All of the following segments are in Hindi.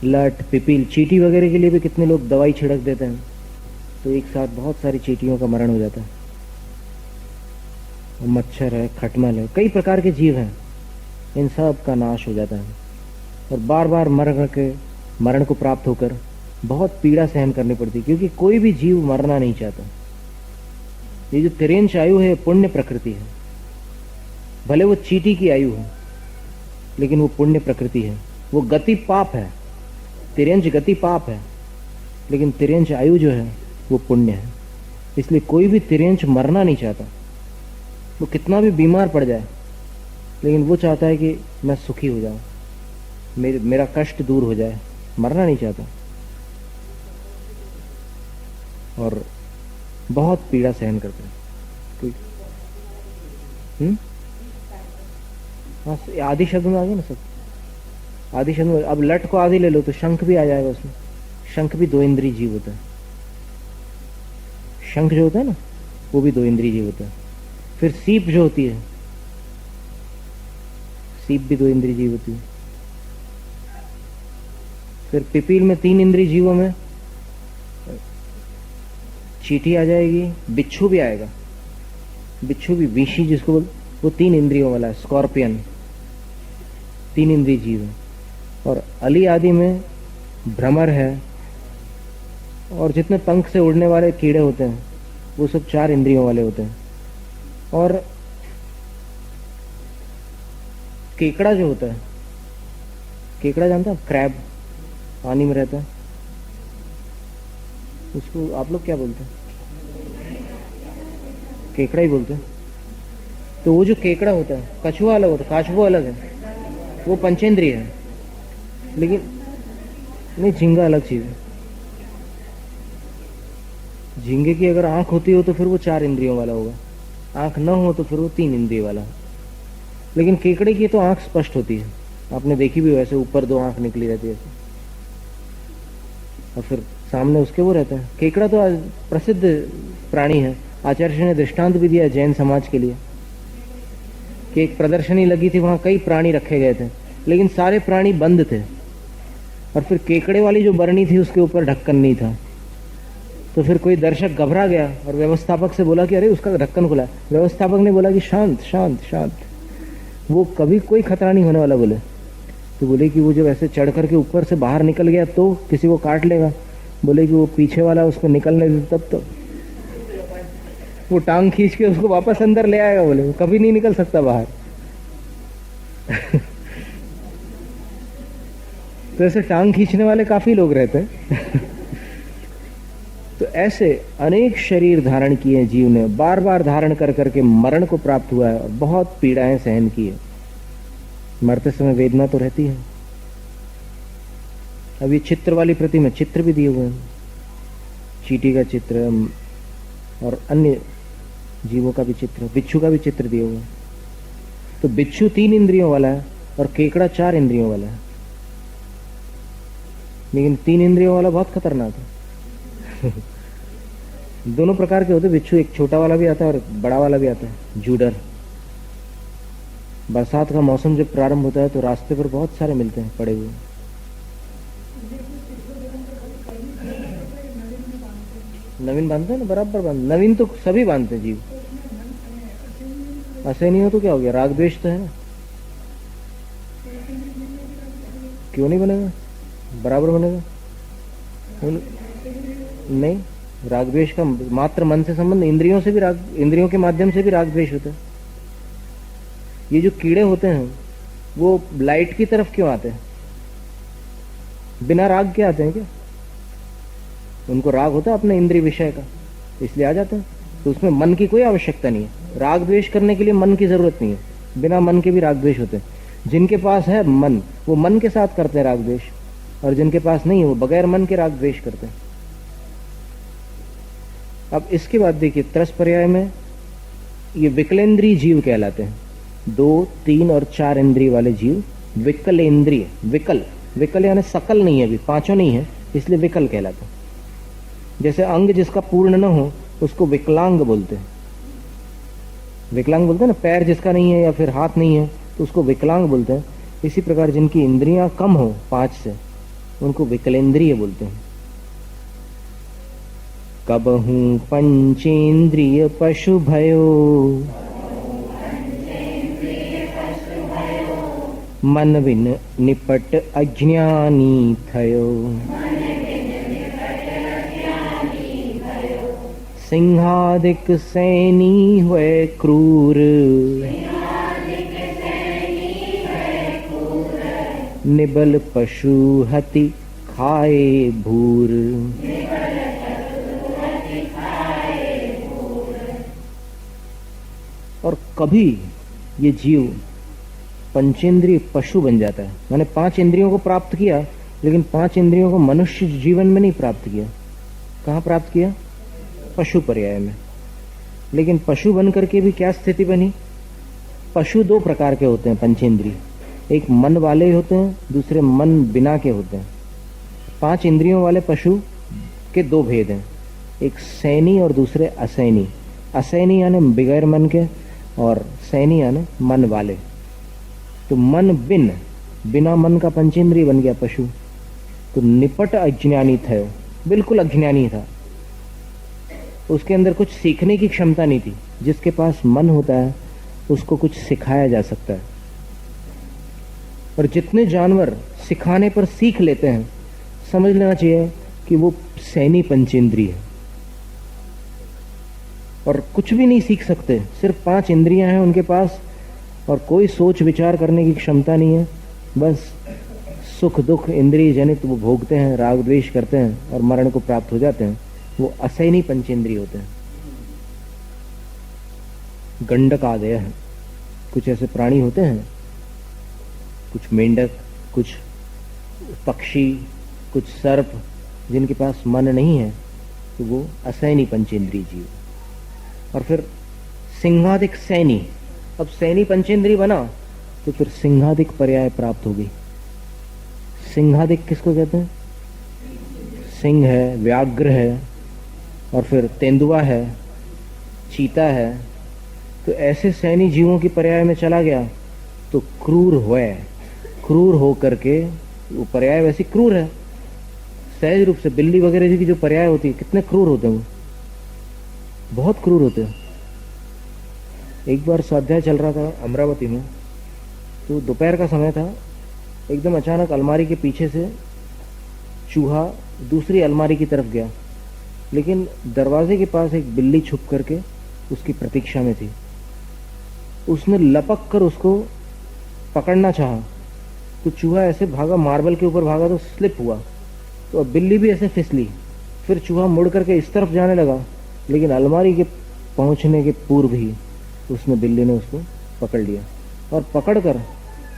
लट, पिपील, चींटी वगैरह के लिए भी कितने लोग दवाई छिड़क देते हैं, तो एक साथ बहुत सारी चींटियों का मरण हो जाता है। और मच्छर है, खटमल है, कई प्रकार के जीव हैं, इन सब का नाश हो जाता है। और बार बार मरण को प्राप्त होकर बहुत पीड़ा सहन करनी पड़ती है, क्योंकि कोई भी जीव मरना नहीं चाहता। ये जो तिरेंच आयु है पुण्य प्रकृति है, भले वो चींटी की आयु है लेकिन वो पुण्य प्रकृति है। वो गति पाप है, तिरेंच गति पाप है, लेकिन तिरेंच आयु जो है वो पुण्य है। इसलिए कोई भी तिरेंच मरना नहीं चाहता, वो कितना भी बीमार पड़ जाए लेकिन वो चाहता है कि मैं सुखी हो जाऊं, मेरा कष्ट दूर हो जाए, मरना नहीं चाहता। और बहुत पीड़ा सहन करते हैं। हाँ, आदि शब्द में आ गया ना सब, आदि शब्द में। अब लट को आदि ले लो तो शंख भी आ जाएगा उसमें। शंख भी 2 इंद्रिय जीव होता है। शंख जो होता है ना वो भी 2 इंद्रिय जीव होता है। फिर सीप जो होती है, सीप भी 2 इंद्रिय जीव होती है। फिर पिपील में 3 इंद्रिय जीवों में चींटी आ जाएगी, बिच्छू भी आएगा। बिच्छू भी, विषी जिसको वो 3 इंद्रियों वाला है। स्कॉर्पियन 3 इंद्रिय जीव है। और अली आदि में भ्रमर है, और जितने पंख से उड़ने वाले कीड़े होते हैं वो सब 4 इंद्रियों वाले होते हैं। और केकड़ा जो होता है, केकड़ा जानता है, क्रैब, पानी में रहता है, उसको आप लोग क्या बोलते हैं? केकड़ा ही बोलते हैं। तो वो जो केकड़ा होता है, कछुआ अलग होता है, काछुआ अलग है, वो पंचेंद्रिय है। लेकिन नहीं, झींगा अलग चीज है। झींगे की अगर आंख होती हो तो फिर वो 4 इंद्रियों वाला होगा, आंख न हो तो फिर वो 3 इंद्रिय वाला है। लेकिन केकड़े की तो आंख स्पष्ट होती है, आपने देखी भी, वैसे ऊपर 2 आंख निकली रहती है ऐसे, और फिर सामने उसके वो रहता है। केकड़ा तो प्रसिद्ध प्राणी है। आचार्य ने दृष्टांत भी दिया जैन समाज के लिए कि एक प्रदर्शनी लगी थी, वहां कई प्राणी रखे गए थे, लेकिन सारे प्राणी बंद थे। और फिर केकड़े वाली जो बरनी थी उसके ऊपर ढक्कन नहीं था। तो फिर कोई दर्शक घबरा गया और व्यवस्थापक से बोला कि अरे उसका ढक्कन खुला है। व्यवस्थापक ने बोला कि शांत शांत शांत, वो कभी कोई खतरा नहीं होने वाला। बोले तो बोले कि वो जब ऐसे चढ़ करके ऊपर से बाहर निकल गया तो किसी को काट लेगा। बोले कि वो पीछे वाला उसको निकलने दे, तब तो वो टांग खींच के उसको वापस अंदर ले आएगा। बोले वो कभी नहीं निकल सकता बाहर। तो ऐसे टांग खींचने वाले काफी लोग रहते हैं। तो ऐसे अनेक शरीर धारण किए जीव ने, बार बार धारण कर करके मरण को प्राप्त हुआ है और बहुत पीड़ाएं सहन की है। मरते समय वेदना तो रहती है। अब ये चित्र वाली प्रतिमा, चित्र भी दिए हुए हैं, चींटी का चित्र और अन्य जीवों का भी चित्र, बिच्छू का भी चित्र दिए हुए हैं। तो बिच्छू 3 इंद्रियों वाला है और केकड़ा 4 इंद्रियों वाला है। लेकिन 3 इंद्रियों वाला बहुत खतरनाक है। दोनों प्रकार के होते बिच्छू, एक छोटा वाला भी आता है और बड़ा वाला भी आता है, जूडर। बरसात का मौसम जब प्रारंभ होता है तो रास्ते पर बहुत सारे मिलते हैं पड़े हुए। नवीन बांधते हैं ना, बराबर बांध, नवीन तो सभी बांधते हैं जीव। ऐसे नहीं हो तो क्या हो गया, राग द्वेष तो है ना, क्यों नहीं बनेगा, बराबर बनेगा। नहीं, राग द्वेष का मात्र मन से संबंध, इंद्रियों से भी राग, इंद्रियों के माध्यम से भी राग द्वेष होता है। ये जो कीड़े होते हैं वो लाइट की तरफ क्यों आते हैं? बिना राग के आते हैं क्या? उनको राग होता है अपने इंद्रिय विषय का, इसलिए आ जाते हैं। तो उसमें मन की कोई आवश्यकता नहीं है। राग द्वेष करने के लिए मन की जरूरत नहीं है, बिना मन के भी राग द्वेष होते हैं। जिनके पास है मन, वो मन के साथ करते हैं राग द्वेष, और जिनके पास नहीं है वो बगैर मन के राग द्वेष करते हैं। अब इसके बाद देखिए, त्रस पर्याय में ये विकलेंद्रीय जीव कहलाते हैं। 2, 3 और 4 इंद्रिय वाले जीव विकलेंद्रिय। विकल, विकल यानी सकल नहीं है, अभी 5 नहीं है, इसलिए विकल कहलाते हैं। जैसे अंग जिसका पूर्ण न हो उसको विकलांग बोलते हैं। विकलांग बोलते हैं ना, पैर जिसका नहीं है या फिर हाथ नहीं है तो उसको विकलांग बोलते हैं। इसी प्रकार जिनकी इंद्रियां कम हो 5 से, उनको विकलेंद्रिय बोलते हैं। कबहू पंचेंद्रिय पशु भयो, मन बिन निपट अज्ञानी थयो। सिंहादिक सैनी हुए क्रूर, निबल पशु हति खाए भूर। और कभी ये जीव पंचेंद्रिय पशु बन जाता है, मैंने 5 इंद्रियों को प्राप्त किया, लेकिन 5 इंद्रियों को मनुष्य जीवन में नहीं प्राप्त किया। कहाँ प्राप्त किया? पशु पर्याय में। लेकिन पशु बन करके भी क्या स्थिति बनी? पशु 2 प्रकार के होते हैं पंचेंद्रिय, एक मन वाले होते हैं, दूसरे मन बिना के होते हैं। 5 इंद्रियों वाले पशु के 2 भेद हैं, एक सैनी और दूसरे असैनी। असैनी यानी बगैर मन के, और सैनी यानी मन वाले। तो मन बिना मन का पंचेंद्रिय बन गया पशु। तो निपट अज्ञानी था, बिल्कुल अज्ञानी था, उसके अंदर कुछ सीखने की क्षमता नहीं थी। जिसके पास मन होता है उसको कुछ सिखाया जा सकता है, और जितने जानवर सिखाने पर सीख लेते हैं, समझ लेना चाहिए कि वो सैनी पंचेंद्रिय है। और कुछ भी नहीं सीख सकते, सिर्फ 5 इंद्रियां हैं उनके पास, और कोई सोच विचार करने की क्षमता नहीं है। बस सुख दुख इंद्रिय जनित वो भोगते हैं, राग द्वेष करते हैं और मरण को प्राप्त हो जाते हैं। वो असैनी पंचेंद्रिय होते हैं। गंडक आदय है, कुछ ऐसे प्राणी होते हैं, कुछ मेंढक, कुछ पक्षी, कुछ सर्प, जिनके पास मन नहीं है, तो वो असैनी पंचेंद्रिय जीव। और फिर सिंहादिक सैनी, अब सैनी पंचेंद्रिय बना तो फिर सिंहादिक पर्याय प्राप्त होगी। सिंहादिक किसको कहते हैं? सिंह है, व्याघ्र है, और फिर तेंदुआ है, चीता है। तो ऐसे सैनी जीवों की पर्याय में चला गया तो क्रूर हुए, क्रूर हो करके, वो पर्याय वैसे क्रूर है सहज रूप से। बिल्ली वगैरह की जो पर्याय होती है, कितने क्रूर होते हैं वो, बहुत क्रूर होते हैं। एक बार स्वाध्याय चल रहा था अमरावती में, तो दोपहर का समय था, एकदम अचानक अलमारी के पीछे से चूहा दूसरी अलमारी की तरफ गया, लेकिन दरवाजे के पास एक बिल्ली छुप करके उसकी प्रतीक्षा में थी। उसने लपक कर उसको पकड़ना चाहा, तो चूहा ऐसे भागा, मार्बल के ऊपर भागा तो स्लिप हुआ, तो अब बिल्ली भी ऐसे फिसली। फिर चूहा मुड़ करके इस तरफ जाने लगा, लेकिन अलमारी के पहुंचने के पूर्व ही उसने, बिल्ली ने उसको पकड़ लिया, और पकड़कर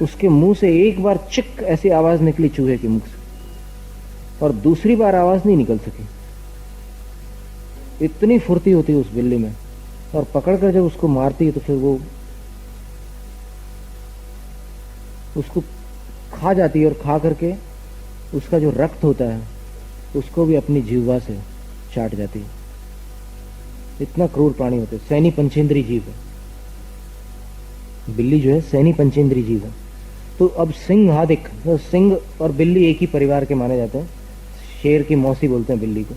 उसके मुंह से एक बार चिक ऐसी आवाज निकली चूहे के मुंह से, और दूसरी बार आवाज नहीं निकल सकी। इतनी फुर्ती होती है उस बिल्ली में, और पकड़कर जब उसको मारती है तो फिर वो उसको खा जाती है, और खा करके उसका जो रक्त होता है उसको भी अपनी जीवा से चाट जाती है। इतना क्रूर प्राणी होते हैं, सैनी पंचेंद्रिय जीव है बिल्ली, जो है सैनी पंचेंद्रिय जीव है। तो अब सिंहादिक, तो सिंह और बिल्ली एक ही परिवार के माने जाते हैं। शेर की मौसी बोलते हैं बिल्ली को।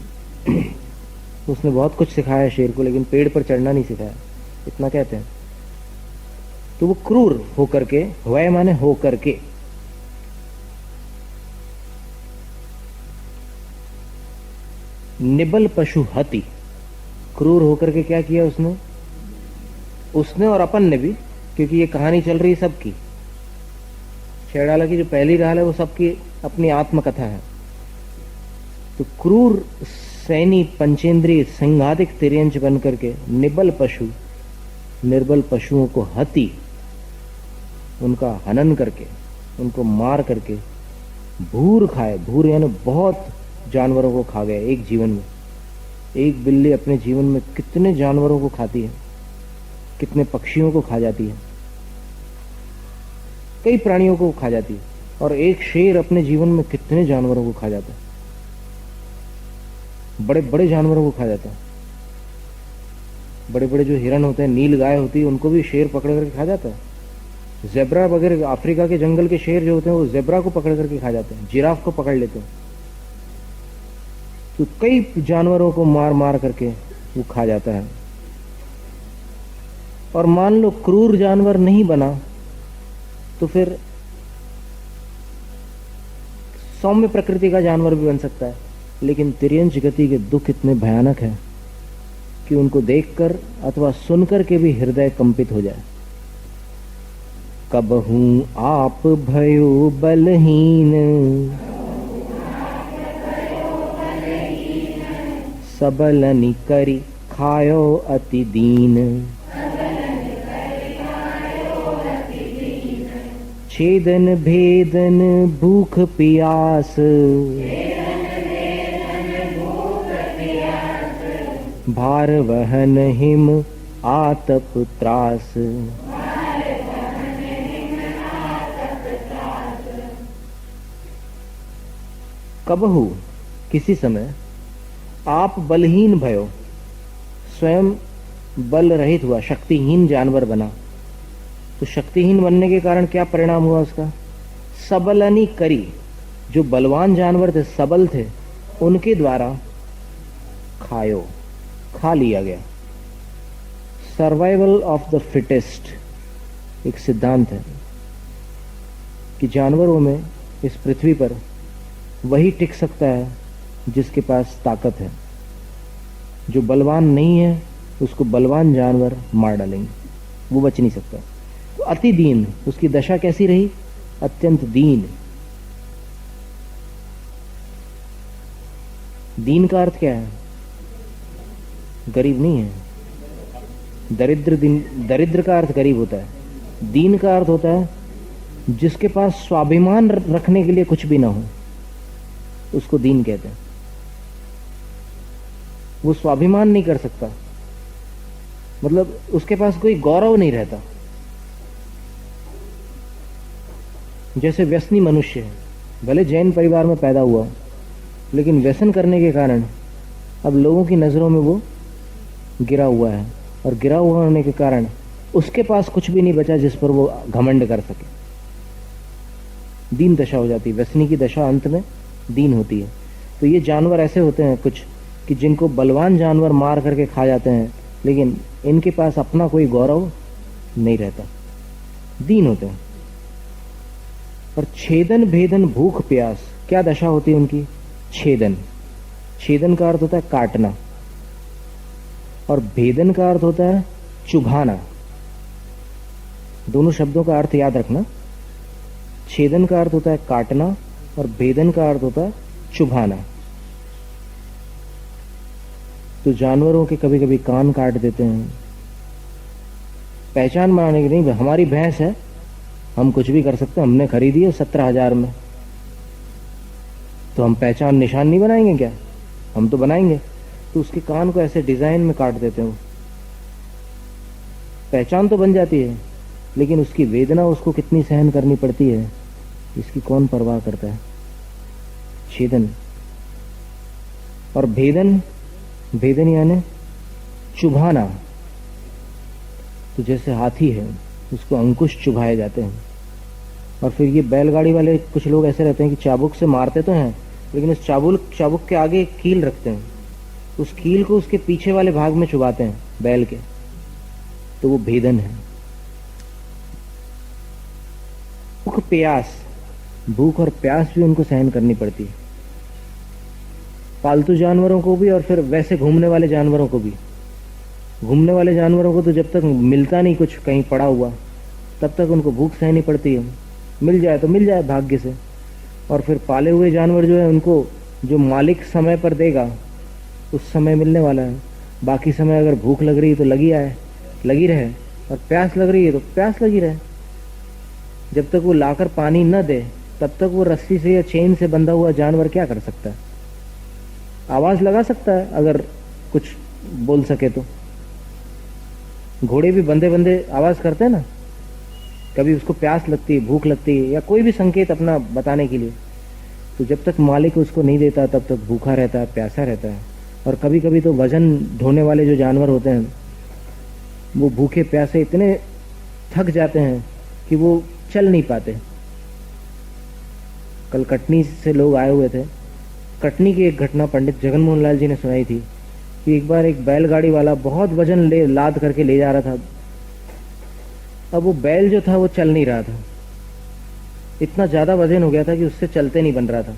उसने बहुत कुछ सिखाया शेर को, लेकिन पेड़ पर चढ़ना नहीं सिखाया, इतना कहते हैं। तो वो क्रूर होकर के, वह माने होकर के, निबल पशु हति, क्रूर होकर के क्या किया उसने और अपन ने भी, क्योंकि ये कहानी चल रही सबकी, शेरडाला की जो पहली राल है वो सबकी अपनी आत्मकथा है। तो क्रूर सैनी पंचेंद्रिय सिंहादिक तिर्यंच बन करके निबल पशु, निर्बल पशुओं को हति, उनका हनन करके, उनको मार करके भूर खाए। भूर यानी बहुत जानवरों को खा गए एक जीवन में। एक बिल्ली अपने जीवन में कितने जानवरों को खाती है, कितने पक्षियों को खा जाती है, कई प्राणियों को खा जाती है। और एक शेर अपने जीवन में कितने जानवरों को खा जाता है, बड़े बड़े जानवरों को खा जाता है। बड़े बड़े जो हिरन होते हैं, नील गाय होती है, उनको भी शेर पकड़ करके खा जाता है। जेब्रा वगैरह, अफ्रीका के जंगल के शेर जो होते हैं वो जेब्रा को पकड़ करके खा जाते हैं, जिराफ को पकड़ लेते हैं। तो कई जानवरों को मार मार करके वो खा जाता है। और मान लो क्रूर जानवर नहीं बना तो फिर सौम्य प्रकृति का जानवर भी बन सकता है। लेकिन तिर्यंच गति के दुख इतने भयानक है कि उनको देखकर अथवा सुनकर के भी हृदय कंपित हो जाए। कबहू आप भयो बलहीन, सबलनि करी खायो अति दीन। छेदन भेदन भूख प्यास, भार वहन हिम आतप त्रास। कबहू किसी समय आप बलहीन भयो, स्वयं बल रहित हुआ, शक्तिहीन जानवर बना। तो शक्तिहीन बनने के कारण क्या परिणाम हुआ उसका? सबलनी करी, जो बलवान जानवर थे, सबल थे, उनके द्वारा खायो, खा लिया गया। सर्वाइवल ऑफ द फिटेस्ट एक सिद्धांत है कि जानवरों में इस पृथ्वी पर वही टिक सकता है जिसके पास ताकत है। जो बलवान नहीं है उसको बलवान जानवर मार डालेंगे, वो बच नहीं सकता। तो अति दीन, उसकी दशा कैसी रही? अत्यंत दीन। दीन का अर्थ क्या है? गरीब नहीं है। दरिद्र का अर्थ गरीब होता है। दीन का अर्थ होता है जिसके पास स्वाभिमान रखने के लिए कुछ भी ना हो, उसको दीन कहते हैं। वो स्वाभिमान नहीं कर सकता, मतलब उसके पास कोई गौरव नहीं रहता। जैसे व्यसनी मनुष्य है, भले जैन परिवार में पैदा हुआ, लेकिन व्यसन करने के कारण अब लोगों की नजरों में वो गिरा हुआ है, और गिरा हुआ होने के कारण उसके पास कुछ भी नहीं बचा जिस पर वो घमंड कर सके। दीन दशा हो जाती है, व्यसनी की दशा अंत में दीन होती है। तो ये जानवर ऐसे होते हैं कुछ कि जिनको बलवान जानवर मार करके खा जाते हैं, लेकिन इनके पास अपना कोई गौरव नहीं रहता, दीन होते हैं। और छेदन भेदन भूख प्यास, क्या दशा होती है उनकी? छेदन, छेदन का अर्थ होता है काटना, और भेदन का अर्थ होता है चुभाना। दोनों शब्दों का अर्थ याद रखना। छेदन का अर्थ होता है काटना और भेदन का अर्थ होता है चुभाना। तो जानवरों के कभी कभी कान काट देते हैं, पहचान बनाने की नहीं। हमारी भैंस है, हम कुछ भी कर सकते हैं, हमने खरीदी है 17,000 में, तो हम पहचान निशान नहीं बनाएंगे क्या? हम तो बनाएंगे। तो उसके कान को ऐसे डिजाइन में काट देते हैं, पहचान तो बन जाती है, लेकिन उसकी वेदना उसको कितनी सहन करनी पड़ती है, इसकी कौन परवाह करता है? छेदन। और भेदन, भेदन यानी चुभाना। तो जैसे हाथी है, उसको अंकुश चुभाए जाते हैं। और फिर ये बैलगाड़ी वाले कुछ लोग ऐसे रहते हैं कि चाबुक से मारते तो हैं, लेकिन उस चाबुक के आगे एक कील रखते हैं, उस कील को उसके पीछे वाले भाग में चुभाते हैं बैल के, तो वो भेदन है। भूख प्यास, भूख और प्यास भी उनको सहन करनी पड़ती है, पालतू जानवरों को भी और फिर वैसे घूमने वाले जानवरों को भी। घूमने वाले जानवरों को तो जब तक मिलता नहीं कुछ कहीं पड़ा हुआ, तब तक उनको भूख सहनी पड़ती है। मिल जाए तो मिल जाए भाग्य से। और फिर पाले हुए जानवर जो है, उनको जो मालिक समय पर देगा उस समय मिलने वाला है। बाकी समय अगर भूख लग रही है तो लगी रहे, और प्यास लग रही है तो प्यास लगी रहे। जब तक वो लाकर पानी न दे तब तक वो रस्सी से या चेन से बंधा हुआ जानवर क्या कर सकता है? आवाज लगा सकता है अगर कुछ बोल सके तो। घोड़े भी बंधे बंधे आवाज करते हैं ना, कभी उसको प्यास लगती है, भूख लगती है, या कोई भी संकेत अपना बताने के लिए। तो जब तक मालिक उसको नहीं देता तब तक भूखा रहता है, प्यासा रहता है। और कभी कभी तो वजन ढोने वाले जो जानवर होते हैं, वो भूखे प्यासे इतने थक जाते हैं कि वो चल नहीं पाते। कल कटनी से लोग आए हुए थे। कटनी की एक घटना पंडित जगन मोहन लाल जी ने सुनाई थी कि एक बार एक बैलगाड़ी वाला बहुत वजन लाद करके ले जा रहा था। अब वो बैल जो था वो चल नहीं रहा था, इतना ज्यादा वजन हो गया था कि उससे चलते नहीं बन रहा था।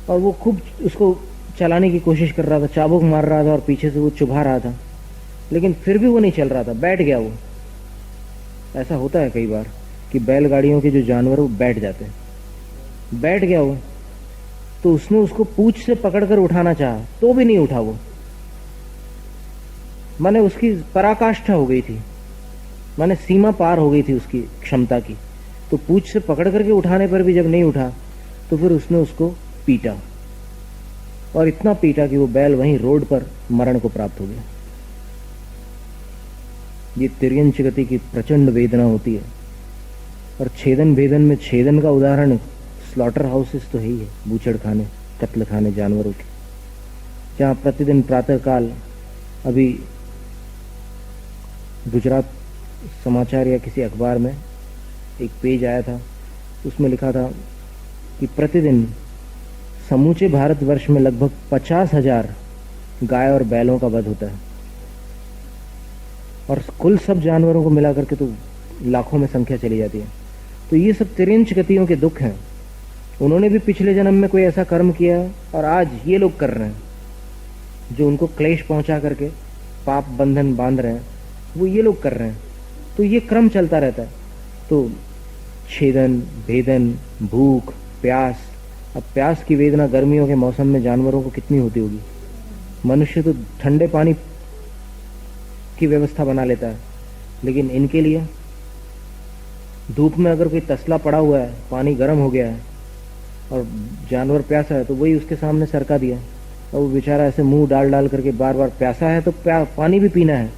और वो खूब उसको चलाने की कोशिश कर रहा था, चाबुक मार रहा था और पीछे से वो चुभा रहा था, लेकिन फिर भी वो नहीं चल रहा था, बैठ गया वो। ऐसा होता है कई बार कि बैलगाड़ियों के जो जानवर वो बैठ जाते हैं। बैठ गया वो, तो उसने उसको पूंछ से पकड़कर उठाना चाहा तो भी नहीं उठा वो। माने उसकी पराकाष्ठा हो गई थी, माने सीमा पार हो गई थी उसकी क्षमता की। तो पूंछ से पकड़ करके उठाने पर भी जब नहीं उठा तो फिर उसने उसको पीटा, और इतना पीटा कि वो बैल वहीं रोड पर मरण को प्राप्त हो गया। ये तिर्यंच गति की प्रचंड वेदना होती है। और छेदन भेदन में छेदन का उदाहरण स्लॉटर हाउसेस तो है ही है, बूचड़ खाने, कत्ल खाने जानवरों के, जहां प्रतिदिन प्रातःकाल, अभी गुजरात समाचार या किसी अखबार में एक पेज आया था, उसमें लिखा था कि प्रतिदिन समूचे भारतवर्ष में लगभग 50,000 गाय और बैलों का वध होता है, और कुल सब जानवरों को मिलाकर के तो लाखों में संख्या चली जाती है। तो ये सब तिर्यंच गतियों के दुख हैं। उन्होंने भी पिछले जन्म में कोई ऐसा कर्म किया और आज ये लोग कर रहे हैं, जो उनको क्लेश पहुंचा करके पाप बंधन बांध रहे हैं, वो ये लोग कर रहे हैं। तो ये क्रम चलता रहता है। तो छेदन, भेदन, भूख, प्यास। अब प्यास की वेदना गर्मियों के मौसम में जानवरों को कितनी होती होगी। मनुष्य तो ठंडे पानी की व्यवस्था बना लेता है, लेकिन इनके लिए धूप में अगर कोई तसला पड़ा हुआ है, पानी गर्म हो गया है और जानवर प्यासा है, तो वही उसके सामने सरका दिया, और वो बेचारा ऐसे मुंह डाल डाल करके बार बार, प्यासा है तो पानी भी पीना है,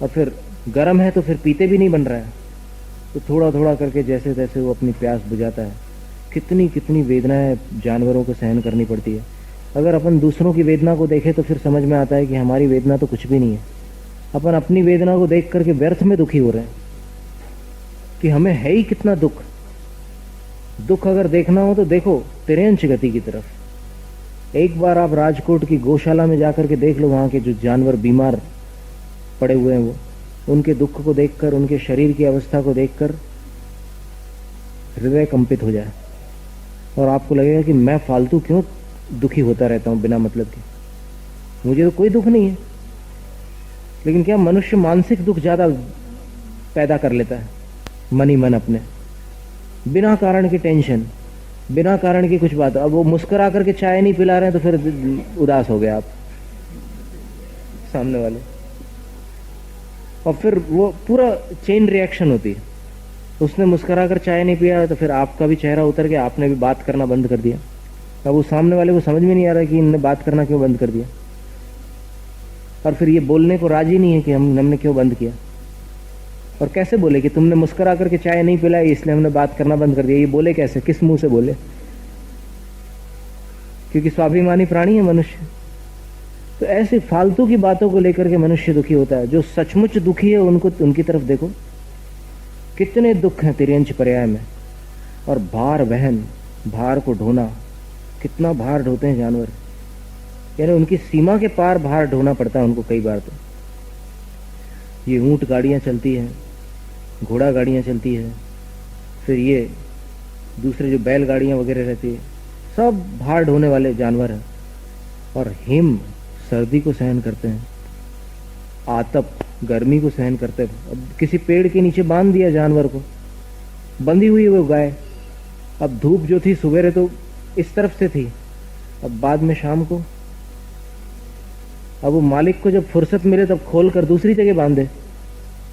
और फिर गर्म है तो फिर पीते भी नहीं बन रहा है, तो थोड़ा थोड़ा करके जैसे तैसे वो अपनी प्यास बुझाता है। कितनी कितनी वेदनाएं जानवरों को सहन करनी पड़ती है। अगर अपन दूसरों की वेदना को देखें तो फिर समझ में आता है कि हमारी वेदना तो कुछ भी नहीं है। अपन अपनी वेदना को देख करके व्यर्थ में दुखी हो रहे हैं कि हमें है ही कितना दुख। दुख अगर देखना हो तो देखो तिर्यंच गति की तरफ। एक बार आप राजकोट की गौशाला में जाकर के देख लो, वहां के जो जानवर बीमार पड़े हुए हैं, वो उनके दुख को देखकर, उनके शरीर की अवस्था को देखकर हृदय कंपित हो जाए, और आपको लगेगा कि मैं फालतू क्यों दुखी होता रहता हूं बिना मतलब के, मुझे तो कोई दुख नहीं है। लेकिन क्या मनुष्य मानसिक दुख ज्यादा पैदा कर लेता है, मन ही मन अपने, बिना कारण की टेंशन, बिना कारण की कुछ बात। अब वो मुस्कुरा करके चाय नहीं पिला रहे हैं तो फिर उदास हो गए आप, सामने वाले, और फिर वो पूरा चेन रिएक्शन होती है। उसने मुस्कुरा कर चाय नहीं पिया तो फिर आपका भी चेहरा उतर गया, आपने भी बात करना बंद कर दिया। अब वो सामने वाले को समझ में नहीं आ रहा कि इनने बात करना क्यों बंद कर दिया, और फिर ये बोलने को राजी नहीं है कि हमने क्यों बंद किया। और कैसे बोले कि तुमने मुस्कुरा करके चाय नहीं पिलाई इसलिए हमने बात करना बंद कर दिया। ये बोले कैसे, किस मुंह से बोले? क्योंकि स्वाभिमानी प्राणी है मनुष्य। तो ऐसी फालतू की बातों को लेकर के मनुष्य दुखी होता है। जो सचमुच दुखी है उनको, उनकी तरफ देखो, कितने दुख हैं तिर्यंच पर्याय में। और भार वहन, भार को ढोना, कितना भार ढोते हैं जानवर, यानी उनकी सीमा के पार भार ढोना पड़ता है उनको कई बार। तो ये ऊंट गाड़ियां चलती हैं, घोड़ा गाड़ियां चलती है, फिर ये दूसरे जो बैल गाड़ियां वगैरह रहती है, सब भार ढोने वाले जानवर हैं। और हिम सर्दी को सहन करते हैं, आतप गर्मी को सहन करते हैं। अब किसी पेड़ के नीचे बांध दिया जानवर को, बंधी हुई वो गाय। अब धूप जो थी सवेरे तो इस तरफ से थी, अब बाद में शाम को, अब वो मालिक को जब फुर्सत मिले तब खोल कर दूसरी जगह बांधे,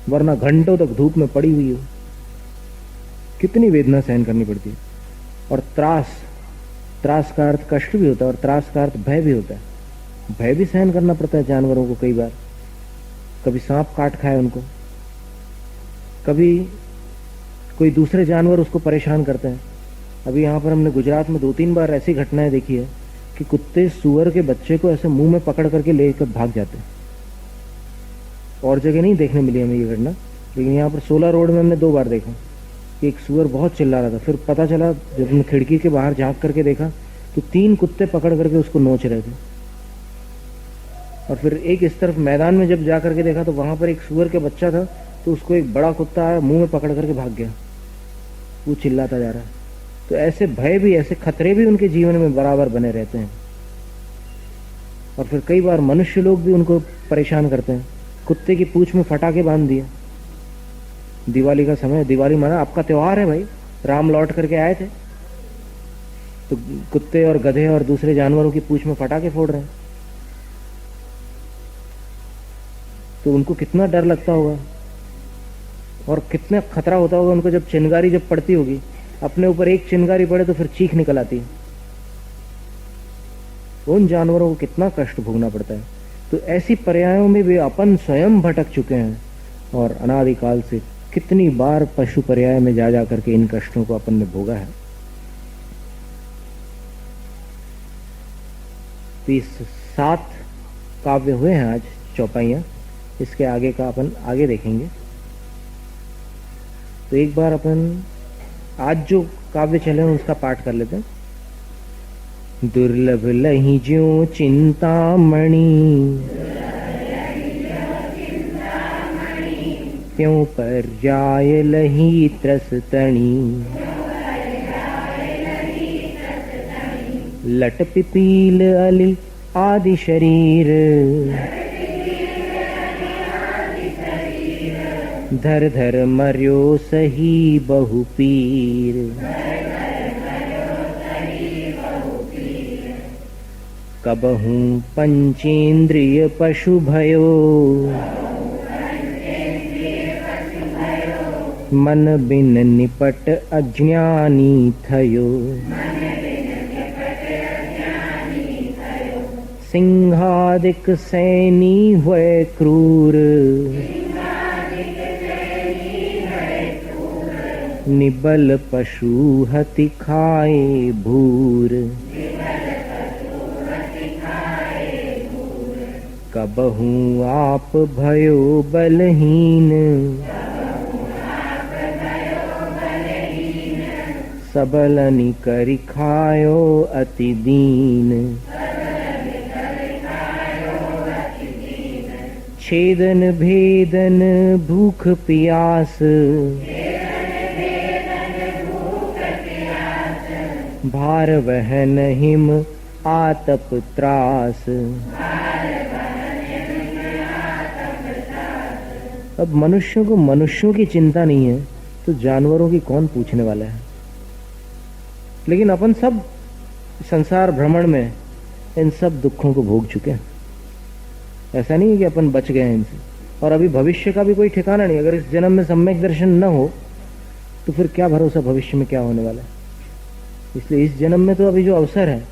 वरना घंटों तक धूप में पड़ी हुई हो। कितनी वेदना सहन करनी पड़ती है। और त्रास, त्रास का अर्थ कष्ट भी होता है और त्रास का अर्थ भय भी होता है। भय भी सहन करना पड़ता है जानवरों को कई बार। कभी सांप काट खाए उनको, कभी कोई दूसरे जानवर उसको परेशान करते हैं। अभी यहाँ पर हमने गुजरात में 2-3 बार ऐसी घटनाएं देखी है कि कुत्ते सूअर के बच्चे को ऐसे मुंह में पकड़ करके लेकर भाग जाते हैं। और जगह नहीं देखने मिली हमें ये घटना, लेकिन यहाँ पर 16 रोड में हमने 2 बार देखा कि एक सूअर बहुत चिल्ला रहा था। फिर पता चला जब हमने खिड़की के बाहर झांक करके देखा तो 3 कुत्ते पकड़ करके उसको नोच रहे थे। और फिर एक इस तरफ मैदान में जब जा करके देखा तो वहां पर एक सूअर के बच्चा था, तो उसको एक बड़ा कुत्ता आया, मुंह में पकड़ करके भाग गया, वो चिल्लाता जा रहा है। तो ऐसे भय भी, ऐसे खतरे भी उनके जीवन में बराबर बने रहते हैं। और फिर कई बार मनुष्य लोग भी उनको परेशान करते हैं। कुत्ते की पूंछ में फटाके बांध दिए। दिवाली का समय, दिवाली माना आपका त्योहार है भाई, राम लौट करके आए थे, तो कुत्ते और गधे और दूसरे जानवरों की पूंछ में फटाके फोड़ रहे हैं। तो उनको कितना डर लगता होगा और कितना खतरा होता होगा उनको, जब चिंगारी जब पड़ती होगी, अपने ऊपर एक चिंगारी पड़े तो फिर चीख निकल आती है। उन जानवरों को कितना कष्ट भोगना पड़ता है। तो ऐसी पर्यायों में भी अपन स्वयं भटक चुके हैं और अनादिकाल से कितनी बार पशु पर्याय में जा जा करके इन कष्टों को अपन ने भोगा है। तो 7 काव्य हुए हैं आज, चौपाइयां। इसके आगे का अपन आगे देखेंगे। तो एक बार अपन आज जो काव्य चले हैं उसका पाठ कर लेते हैं। दुर्लभ लही ज्यों चिंतामणि, त्यों पर्याय लही त्रसतणी। लट पिपील अली आदि शरीर, धर धर मर्यो सही बहु पीर। कबहू पंचेन्द्रिय पशु भयो, मन बिन निपट अज्ञानी थयो। सिंहादिक सैनी हुए क्रूर, निबल पशु हति खाए भूर। कबहू आप भयो बलहीन, सबलनि करि खायो अति दीन। छेदन भेदन भूख प्यास, भार वहन हिम आतप त्रास। अब मनुष्यों को मनुष्यों की चिंता नहीं है तो जानवरों की कौन पूछने वाला है। लेकिन अपन सब संसार भ्रमण में इन सब दुखों को भोग चुके हैं। ऐसा नहीं है कि अपन बच गए हैं इनसे। और अभी भविष्य का भी कोई ठिकाना नहीं। अगर इस जन्म में सम्यक दर्शन न हो तो फिर क्या भरोसा भविष्य में क्या होने वाला है। इसलिए इस जन्म में तो अभी जो अवसर है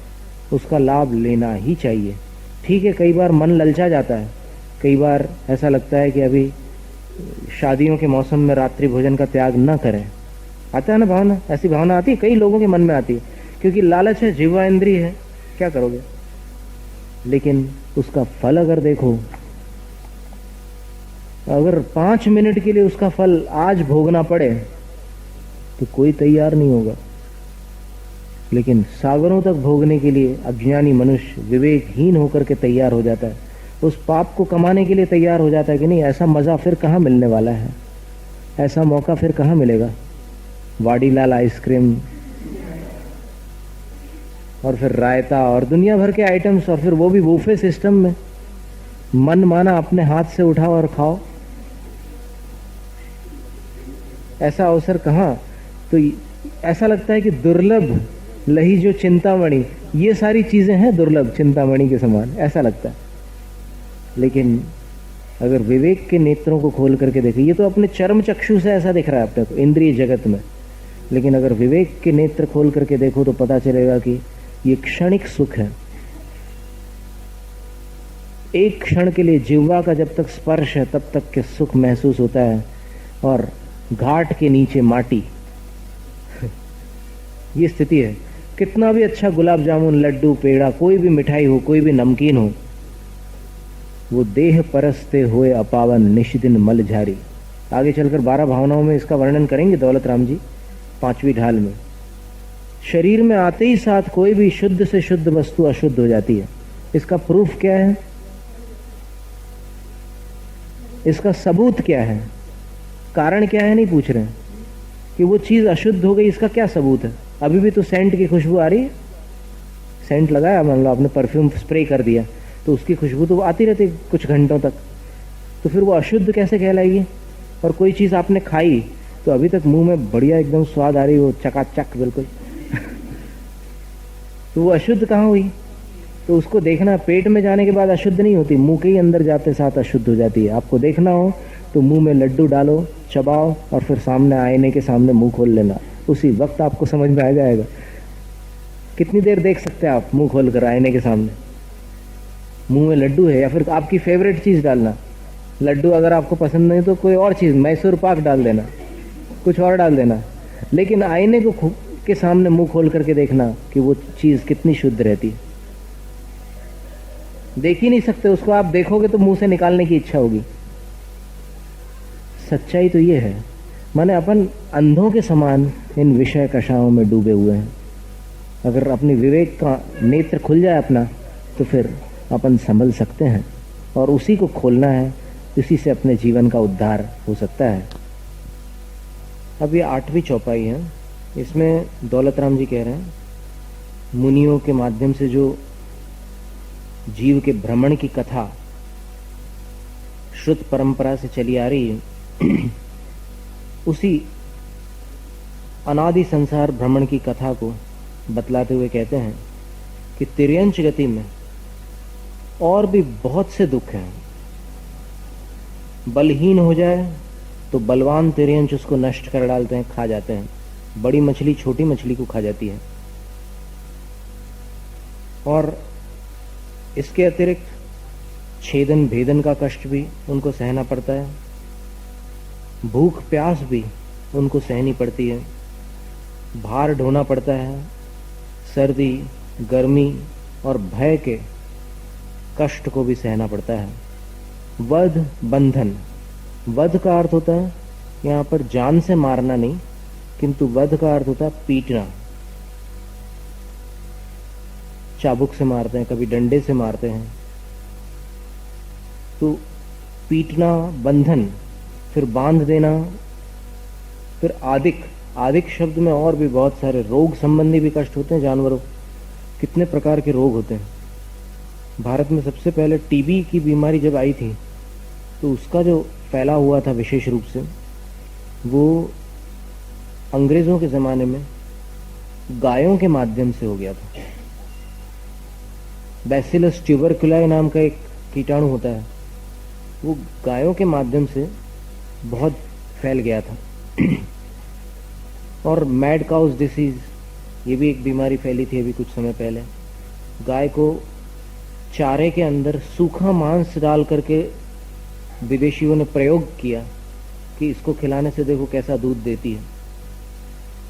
उसका लाभ लेना ही चाहिए। ठीक है, कई बार मन ललचा जाता है, कई बार ऐसा लगता है कि अभी शादियों के मौसम में रात्रि भोजन का त्याग न करें। आता है ना भावना, ऐसी भावना आती है, कई लोगों के मन में आती है, क्योंकि लालच है, जीवा इंद्रिय है, क्या करोगे। लेकिन उसका फल अगर देखो, अगर 5 मिनट के लिए उसका फल आज भोगना पड़े तो कोई तैयार नहीं होगा। लेकिन सागरों तक भोगने के लिए अज्ञानी मनुष्य विवेकहीन होकर के तैयार हो जाता है, उस पाप को कमाने के लिए तैयार हो जाता है कि नहीं, ऐसा मजा फिर कहाँ मिलने वाला है, ऐसा मौका फिर कहाँ मिलेगा। वाडीलाल आइसक्रीम और फिर रायता और दुनिया भर के आइटम्स, और फिर वो भी बूफे सिस्टम में, मन माना अपने हाथ से उठाओ और खाओ। ऐसा अवसर कहाँ। तो ऐसा लगता है कि दुर्लभ लही जो चिंतामणि, ये सारी चीजें हैं दुर्लभ चिंतामणि के समान, ऐसा लगता है। लेकिन अगर विवेक के नेत्रों को खोल करके देखें, ये तो अपने चर्म चक्षु से ऐसा दिख रहा है अपने को इंद्रिय जगत में, लेकिन अगर विवेक के नेत्र खोल करके देखो तो पता चलेगा कि ये क्षणिक सुख है। एक क्षण के लिए जिह्वा का जब तक स्पर्श है तब तक के सुख महसूस होता है, और घाट के नीचे माटी ये स्थिति है। कितना भी अच्छा गुलाब जामुन, लड्डू, पेड़ा, कोई भी मिठाई हो, कोई भी नमकीन हो, वो देह परसते हुए अपावन निष्दिन मल झारी, आगे चलकर 12 भावनाओं में इसका वर्णन करेंगे दौलत राम जी 5वीं ढाल में। शरीर में आते ही साथ कोई भी शुद्ध से शुद्ध वस्तु अशुद्ध हो जाती है। इसका प्रूफ क्या है, इसका सबूत क्या है, कारण क्या है नहीं पूछ रहे हैं कि वो चीज अशुद्ध हो गई, इसका क्या सबूत है। अभी भी तो सेंट की खुशबू आ रही है, सेंट लगाया, मान लो आपने परफ्यूम स्प्रे कर दिया तो उसकी खुशबू तो आती रहती कुछ घंटों तक, तो फिर वो अशुद्ध कैसे कहलाएगी। और कोई चीज आपने खाई तो अभी तक मुंह में बढ़िया एकदम स्वाद आ रही हो, चकाचक बिल्कुल तो वो अशुद्ध कहाँ हुई। तो उसको देखना, पेट में जाने के बाद अशुद्ध नहीं होती, मुंह के ही अंदर जाते साथ अशुद्ध हो जाती है। आपको देखना हो तो मुंह में लड्डू डालो, चबाओ और फिर सामने आईने के सामने मुंह खोल लेना, उसी वक्त आपको समझ में आ जाएगा। कितनी देर देख सकते हैं आप मुंह खोल कर आईने के सामने, मुंह में लड्डू है या फिर आपकी फेवरेट चीज डालना। लड्डू अगर आपको पसंद नहीं तो कोई और चीज, मैसूर पाक डाल देना, कुछ और डाल देना, लेकिन आईने को के सामने मुंह खोल करके देखना कि वो चीज कितनी शुद्ध रहती है। देख ही नहीं सकते उसको, आप देखोगे तो मुंह से निकालने की इच्छा होगी। सच्चाई तो ये है, माने अपन अंधों के समान इन विषय कषायों में डूबे हुए हैं। अगर अपनी विवेक का नेत्र खुल जाए अपना तो फिर अपन संभल सकते हैं, और उसी को खोलना है, इसी से अपने जीवन का उद्धार हो सकता है। अब ये 8वीं चौपाई है, इसमें दौलत राम जी कह रहे हैं मुनियों के माध्यम से जो जीव के भ्रमण की कथा श्रुत परंपरा से चली आ रही है उसी अनादि संसार भ्रमण की कथा को बतलाते हुए कहते हैं कि तिर्यंच गति में और भी बहुत से दुख हैं। बलहीन हो जाए तो बलवान तिर्यंच उसको नष्ट कर डालते हैं, खा जाते हैं। बड़ी मछली छोटी मछली को खा जाती है। और इसके अतिरिक्त छेदन भेदन का कष्ट भी उनको सहना पड़ता है, भूख प्यास भी उनको सहनी पड़ती है, भार ढोना पड़ता है, सर्दी गर्मी और भय के कष्ट को भी सहना पड़ता है। वध बंधन, वध का अर्थ होता है यहाँ पर जान से मारना नहीं, किंतु वध का अर्थ होता है पीटना। चाबुक से मारते हैं, कभी डंडे से मारते हैं, तो पीटना, बंधन, फिर बांध देना, फिर आदिक। आदिक शब्द में और भी बहुत सारे रोग संबंधी भी कष्ट होते हैं जानवरों। कितने प्रकार के रोग होते हैं। भारत में सबसे पहले टीबी की बीमारी जब आई थी तो उसका जो फैला हुआ था विशेष रूप से, वो अंग्रेजों के जमाने में गायों के माध्यम से हो गया था। बैसिलस ट्यूबरकुलाई नाम का एक कीटाणु होता है, वो गायों के माध्यम से बहुत फैल गया था। और मैड काउस डिसीज, ये भी एक बीमारी फैली थी अभी कुछ समय पहले। गाय को चारे के अंदर सूखा मांस डाल करके विदेशियों ने प्रयोग किया कि इसको खिलाने से देखो कैसा दूध देती है।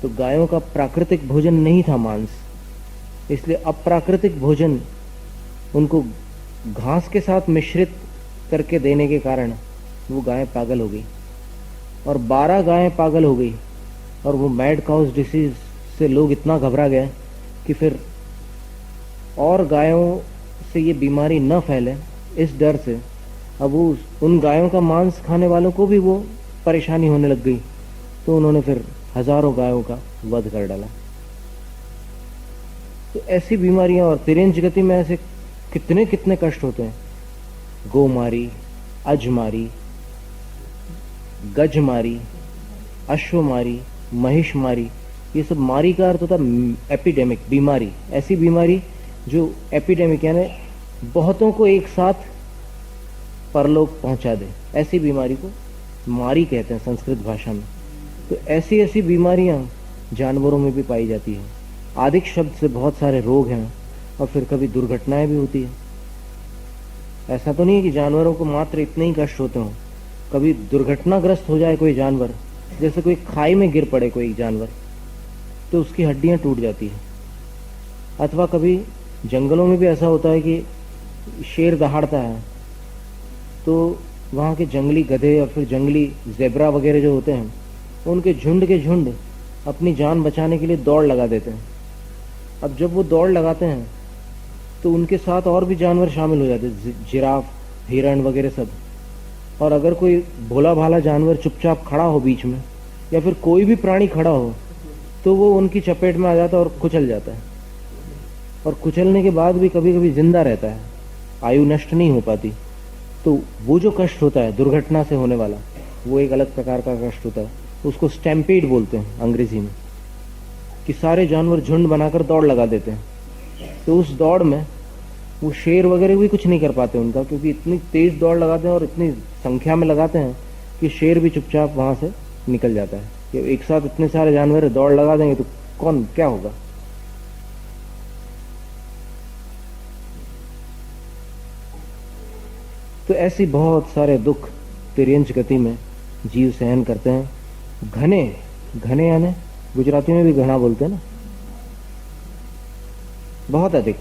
तो गायों का प्राकृतिक भोजन नहीं था मांस, इसलिए अप्राकृतिक भोजन उनको घास के साथ मिश्रित करके देने के कारण वो गाय पागल हो गई, और 12 गायें पागल हो गई। और वो मैड काउस डिसीज से लोग इतना घबरा गए कि फिर और गायों से ये बीमारी न फैले, इस डर से अब वो उन गायों का मांस खाने वालों को भी वो परेशानी होने लग गई। तो उन्होंने फिर हजारों गायों का वध कर डाला। तो ऐसी बीमारियां, और तिर्यंच गति में ऐसे कितने कितने कष्ट होते हैं। गोमारी, अजमारी, गजमारी, अश्वमारी, महिषमारी, ये सब मारी का अर्थ होता है एपिडेमिक, बीमारी। ऐसी बीमारी जो एपिडेमिक यानी बहुतों को एक साथ परलोक पहुंचा दे, ऐसी बीमारी को मारी कहते हैं संस्कृत भाषा में। तो ऐसी ऐसी बीमारियां जानवरों में भी पाई जाती है। आदिक शब्द से बहुत सारे रोग हैं, और फिर कभी दुर्घटनाएं भी होती है। ऐसा तो नहीं है कि जानवरों को मात्र इतने ही कष्ट होते हों, कभी दुर्घटनाग्रस्त हो जाए कोई जानवर, जैसे कोई खाई में गिर पड़े कोई जानवर, तो उसकी हड्डियां टूट जाती है। अथवा कभी जंगलों में भी ऐसा होता है कि शेर दहाड़ता है तो वहाँ के जंगली गधे और फिर जंगली जेब्रा वगैरह जो होते हैं, उनके झुंड के झुंड अपनी जान बचाने के लिए दौड़ लगा देते हैं। अब जब वो दौड़ लगाते हैं तो उनके साथ और भी जानवर शामिल हो जाते हैं, जिराफ, हिरण वगैरह सब। और अगर कोई भोला भाला जानवर चुपचाप खड़ा हो बीच में, या फिर कोई भी प्राणी खड़ा हो, तो वो उनकी चपेट में आ जाता है और कुचल जाता है। और कुचलने के बाद भी कभी कभी जिंदा रहता है, आयु नष्ट नहीं हो पाती। तो वो जो कष्ट होता है दुर्घटना से होने वाला, वो एक अलग प्रकार का कष्ट होता है। उसको स्टैम्पेड बोलते हैं अंग्रेजी में, कि सारे जानवर झुंड बनाकर दौड़ लगा देते हैं। तो उस दौड़ में वो शेर वगैरह भी कुछ नहीं कर पाते उनका, क्योंकि इतनी तेज दौड़ लगाते हैं और इतनी संख्या में लगाते हैं कि शेर भी चुपचाप वहां से निकल जाता है। कि एक साथ इतने सारे जानवर दौड़ लगा देंगे तो कौन क्या होगा। तो ऐसी बहुत सारे दुख तिर्यंच गति में जीव सहन करते हैं। घने घने यानी गुजराती में भी घना बोलते हैं ना, बहुत अधिक।